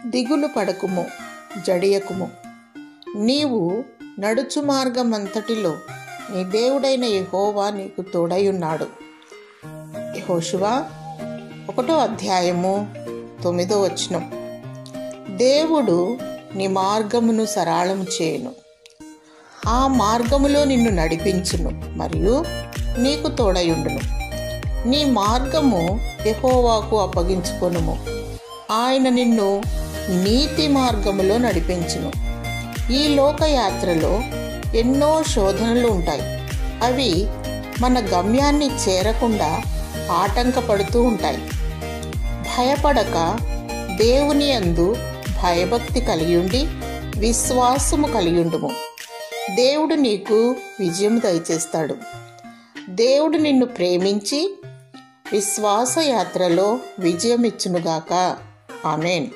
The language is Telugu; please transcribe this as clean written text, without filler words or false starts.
దిగులు పడకుము, జడియకుము. నీవు నడుచు మార్గమంతటిలో నీ దేవుడైన యెహోవా నీకు తోడయున్నాడు. యెహోషువ 1వ అధ్యాయము 9వ వచనం. దేవుడు నీ మార్గమును సరళము చేయును, ఆ మార్గములో నిన్ను నడిపించును మరియు నీకు తోడయుండును. నీ మార్గము యెహోవాకు అప్పగించుకొనుము, ఆయన నిన్ను నీతి మార్గములో నడిపించును. ఈ లోకయాత్రలో ఎన్నో శోధనలు ఉంటాయి. అవి మన గమ్యాన్ని చేరకుండా ఆటంకపడుతూ ఉంటాయి. భయపడక దేవుని యందు భయభక్తి కలిగియుండి విశ్వాసము కలిగియుండుము. దేవుడు నీకు విజయం దయచేస్తాడు. దేవుడు నిన్ను ప్రేమించి విశ్వాస యాత్రలో విజయం ఇచ్చునుగాక. ఆమేన్.